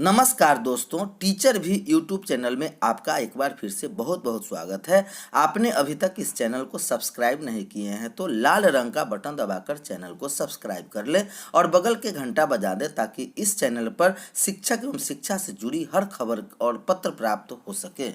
नमस्कार दोस्तों, टीचर भी यूट्यूब चैनल में आपका एक बार फिर से बहुत बहुत स्वागत है। आपने अभी तक इस चैनल को सब्सक्राइब नहीं किए हैं तो लाल रंग का बटन दबाकर चैनल को सब्सक्राइब कर लें और बगल के घंटा बजा दें ताकि इस चैनल पर शिक्षक एवं शिक्षा से जुड़ी हर खबर और पत्र प्राप्त हो सके।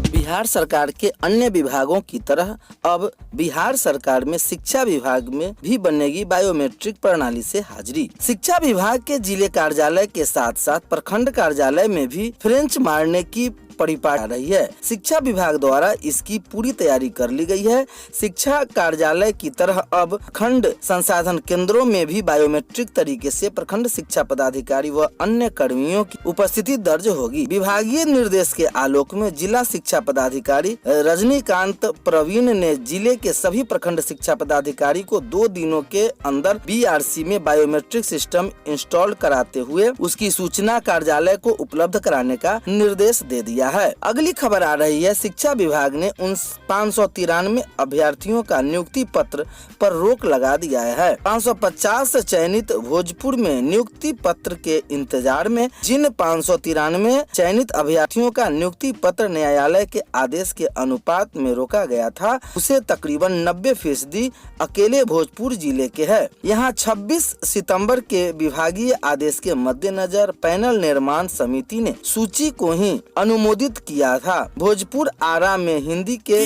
बिहार सरकार के अन्य विभागों की तरह अब बिहार सरकार में शिक्षा विभाग में भी बनेगी बायोमेट्रिक प्रणाली से हाजिरी। शिक्षा विभाग के जिले कार्यालय के साथ साथ प्रखंड कार्यालय में भी फ्रेंच मारने की परिपाटी आ रही है। शिक्षा विभाग द्वारा इसकी पूरी तैयारी कर ली गई है। शिक्षा कार्यालय की तरह अब खंड संसाधन केंद्रों में भी बायोमेट्रिक तरीके से प्रखंड शिक्षा पदाधिकारी व अन्य कर्मियों की उपस्थिति दर्ज होगी। विभागीय निर्देश के आलोक में जिला शिक्षा पदाधिकारी रजनीकांत प्रवीण ने जिले के सभी प्रखंड शिक्षा पदाधिकारी को 2 दिनों के अंदर BRC में बायोमेट्रिक सिस्टम इंस्टॉल कराते हुए उसकी सूचना कार्यालय को उपलब्ध कराने का निर्देश दे दिया है। अगली खबर आ रही है, शिक्षा विभाग ने उन 593 अभ्यर्थियों का नियुक्ति पत्र पर रोक लगा दिया है। 550 चयनित भोजपुर में नियुक्ति पत्र के इंतजार में जिन 593 चयनित अभ्यर्थियों का नियुक्ति पत्र न्यायालय के आदेश के अनुपात में रोका गया था, उसे तकरीबन 90% अकेले भोजपुर जिले के है। यहाँ 26 सितंबर के विभागीय आदेश के मद्देनजर पैनल निर्माण समिति ने सूची को ही अनुमोदित किया था। भोजपुर आरा में हिंदी के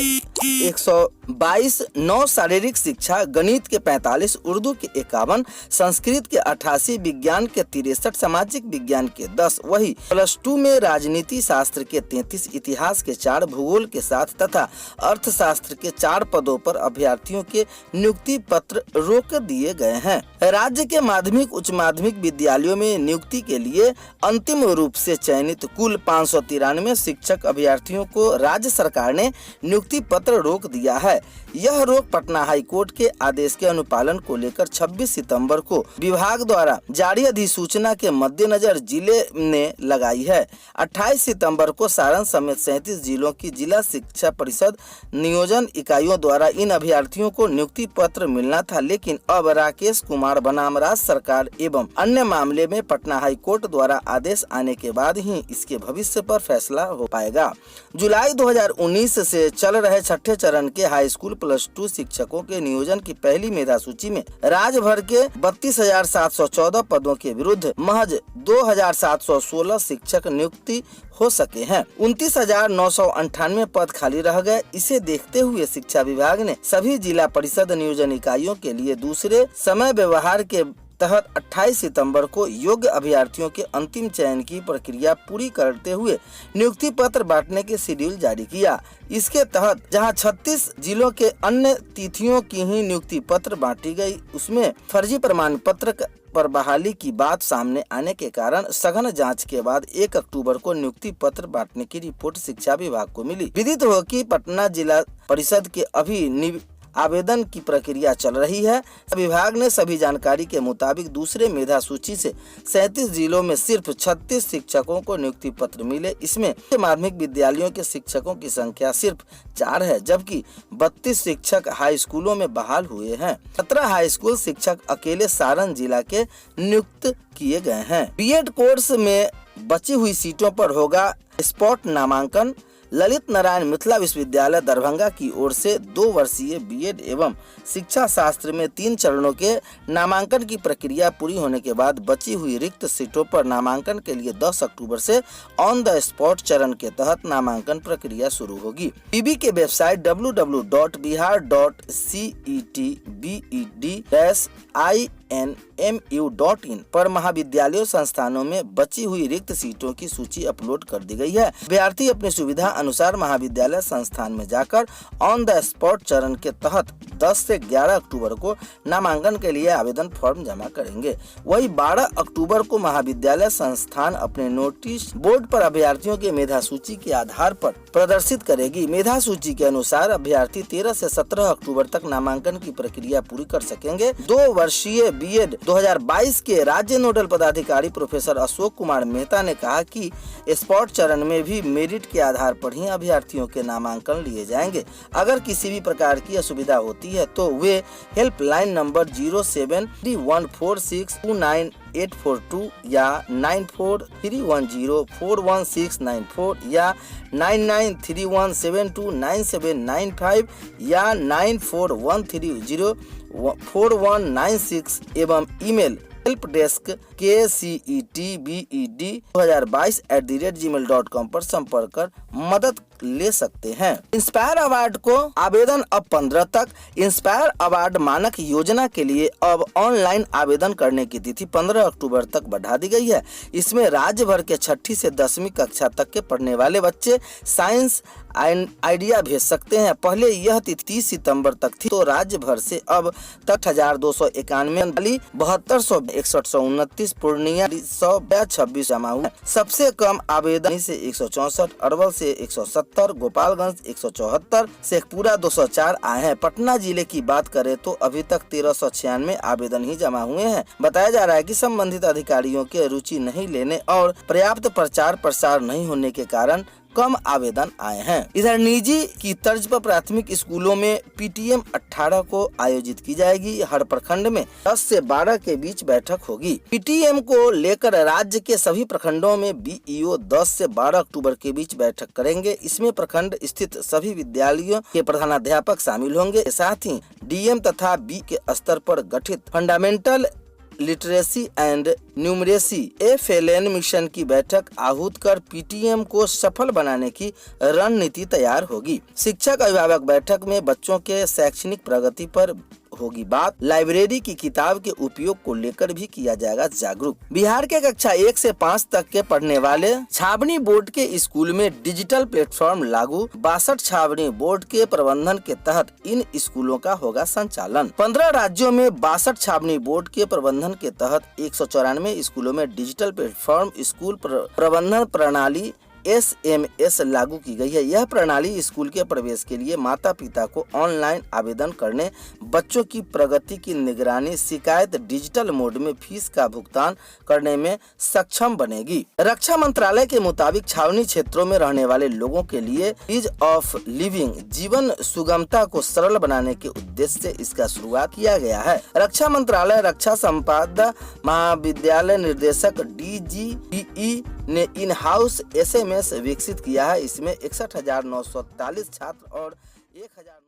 122, 9 शारीरिक शिक्षा, गणित के 45, उर्दू के 51, संस्कृत के 88, विज्ञान के 63, सामाजिक विज्ञान के 10, वही +2 में राजनीति शास्त्र के 33, इतिहास के 4, भूगोल के 7 तथा अर्थशास्त्र के 4 पदों पर अभ्यर्थियों के नियुक्ति पत्र रोक दिए गए हैं। राज्य के माध्यमिक उच्च माध्यमिक विद्यालयों में नियुक्ति के लिए अंतिम रूप से चयनित कुल 593 शिक्षक अभ्यर्थियों को राज्य सरकार ने नियुक्ति पत्र रोक दिया है। यह रोक पटना हाई कोर्ट के आदेश के अनुपालन को लेकर 26 सितंबर को विभाग द्वारा जारी अधिसूचना के मद्देनजर जिले ने लगाई है। 28 सितंबर को सारण समेत 37 जिलों की जिला शिक्षा परिषद नियोजन इकाइयों द्वारा इन अभ्यर्थियों को नियुक्ति पत्र मिलना था, लेकिन अब राकेश कुमार बनाम राज्य सरकार एवं अन्य मामले में पटना हाई कोर्ट द्वारा आदेश आने के बाद ही इसके भविष्य पर फैसला हो पाएगा। जुलाई 2019 से चल रहे 6ठे चरण के हाई स्कूल +2 शिक्षकों के नियोजन की पहली मेधा सूची में राज्य भर के 32,714 पदों के विरुद्ध महज 2,716 शिक्षक नियुक्ति हो सके हैं। 29,998 पद खाली रह गए। इसे देखते हुए शिक्षा विभाग ने सभी जिला परिषद नियोजन इकाइयों के लिए दूसरे समय व्यवहार के तहत 28 सितंबर को योग्य अभ्यर्थियों के अंतिम चयन की प्रक्रिया पूरी करते हुए नियुक्ति पत्र बांटने के शेड्यूल जारी किया। इसके तहत जहां 36 जिलों के अन्य तिथियों की ही नियुक्ति पत्र बांटी गई, उसमें फर्जी प्रमाण पत्र पर बहाली की बात सामने आने के कारण सघन जांच के बाद 1 अक्टूबर को नियुक्ति पत्र बांटने की रिपोर्ट शिक्षा विभाग को मिली। विदित हो कि पटना जिला परिषद के अभी आवेदन की प्रक्रिया चल रही है। विभाग ने सभी जानकारी के मुताबिक दूसरे मेधा सूची से 37 जिलों में सिर्फ 36 शिक्षकों को नियुक्ति पत्र मिले। इसमें माध्यमिक विद्यालयों के शिक्षकों की संख्या सिर्फ 4 है, जबकि 32 शिक्षक हाई स्कूलों में बहाल हुए हैं। 17 हाई स्कूल शिक्षक अकेले सारण जिला के नियुक्त किए गए हैं। BEd कोर्स में बची हुई सीटों पर होगा स्पॉट नामांकन। ललित नारायण मिथिला विश्वविद्यालय दरभंगा की ओर से 2 वर्षीय बीएड एवं शिक्षा शास्त्र में 3 चरणों के नामांकन की प्रक्रिया पूरी होने के बाद बची हुई रिक्त सीटों पर नामांकन के लिए 10 अक्टूबर से ऑन द स्पॉट चरण के तहत नामांकन प्रक्रिया शुरू होगी। पीबी के वेबसाइट www.bihar.cetbed-inmu.in पर महाविद्यालयों संस्थानों में बची हुई रिक्त सीटों की सूची अपलोड कर दी गई है। अभ्यर्थी अपनी सुविधा अनुसार महाविद्यालय संस्थान में जाकर ऑन द स्पॉट चरण के तहत 10 से 11 अक्टूबर को नामांकन के लिए आवेदन फॉर्म जमा करेंगे। वही 12 अक्टूबर को महाविद्यालय संस्थान अपने नोटिस बोर्ड पर अभ्यर्थियों के मेधा सूची के आधार पर प्रदर्शित करेगी। मेधा सूची के अनुसार अभ्यर्थी 13 से 17 अक्टूबर तक नामांकन की प्रक्रिया पूरी कर सकेंगे। 2 वर्षीय बीएड 2022 के राज्य नोडल पदाधिकारी प्रोफेसर अशोक कुमार मेहता ने कहा कि स्पॉट चरण में भी मेरिट के आधार पर ही अभ्यर्थियों के नामांकन लिए जाएंगे। अगर किसी भी प्रकार की असुविधा होती है तो वे हेल्पलाइन नंबर 07314629842 या 9431041694 या 9931729795 या 9413041996 एवं ईमेल helpdesk@2022@gmail.com पर संपर्क कर मदद ले सकते हैं। इंस्पायर अवार्ड को आवेदन अब 15 तक। इंस्पायर अवार्ड मानक योजना के लिए अब ऑनलाइन आवेदन करने की तिथि 15 अक्टूबर तक बढ़ा दी गई है। इसमें राज्य भर के 6ठी से 10वीं कक्षा तक के पढ़ने वाले बच्चे साइंस आइडिया भेज सकते हैं। पहले यह तिथि 30 सितंबर तक थी, तो राज्य भर से अब तक 6291 7261 पूर्णिया 126 जमा हुए। सबसे कम आवेदन से 164, अरवल से 170, गोपालगंज 174, शेखपुरा 204 आए हैं। पटना जिले की बात करें तो अभी तक 1396 आवेदन ही जमा हुए हैं। बताया जा रहा है कि संबंधित अधिकारियों के रुचि नहीं लेने और पर्याप्त प्रचार प्रसार नहीं होने के कारण कम आवेदन आए हैं। इधर निजी की तर्ज पर प्राथमिक स्कूलों में पीटीएम 18 को आयोजित की जाएगी। हर प्रखंड में 10 से 12 के बीच बैठक होगी। पीटीएम को लेकर राज्य के सभी प्रखंडों में बीईओ 10 से 12 अक्टूबर के बीच बैठक करेंगे। इसमें प्रखंड स्थित सभी विद्यालयों के प्रधानाध्यापक शामिल होंगे। साथ ही डीएम तथा बी के स्तर पर गठित fundamental literacy and numeracy FLN mission की बैठक आहूत कर पीटीएम को सफल बनाने की रणनीति तैयार होगी। शिक्षक अभिभावक बैठक में बच्चों के शैक्षणिक प्रगति पर होगी बात। लाइब्रेरी की किताब के उपयोग को लेकर भी किया जाएगा जागरूक। बिहार के कक्षा 1 से 5 तक के पढ़ने वाले छावनी बोर्ड के स्कूल में डिजिटल प्लेटफॉर्म लागू। 62 छावनी बोर्ड के प्रबंधन के तहत इन स्कूलों का होगा संचालन। 15 राज्यों में 62 छावनी बोर्ड के प्रबंधन के तहत 194 स्कूलों में डिजिटल प्लेटफॉर्म स्कूल प्रबंधन प्रणाली SMS लागू की गई है। यह प्रणाली स्कूल के प्रवेश के लिए माता पिता को ऑनलाइन आवेदन करने, बच्चों की प्रगति की निगरानी, शिकायत, डिजिटल मोड में फीस का भुगतान करने में सक्षम बनेगी। रक्षा मंत्रालय के मुताबिक छावनी क्षेत्रों में रहने वाले लोगों के लिए ईज ऑफ लिविंग, जीवन सुगमता को सरल बनाने के उद्देश्य से इसका शुरुआत किया गया है। रक्षा मंत्रालय रक्षा संपादक महाविद्यालय निर्देशक DGPE ने इन हाउस SMS विकसित किया है। इसमें 61,943 छात्र और 1000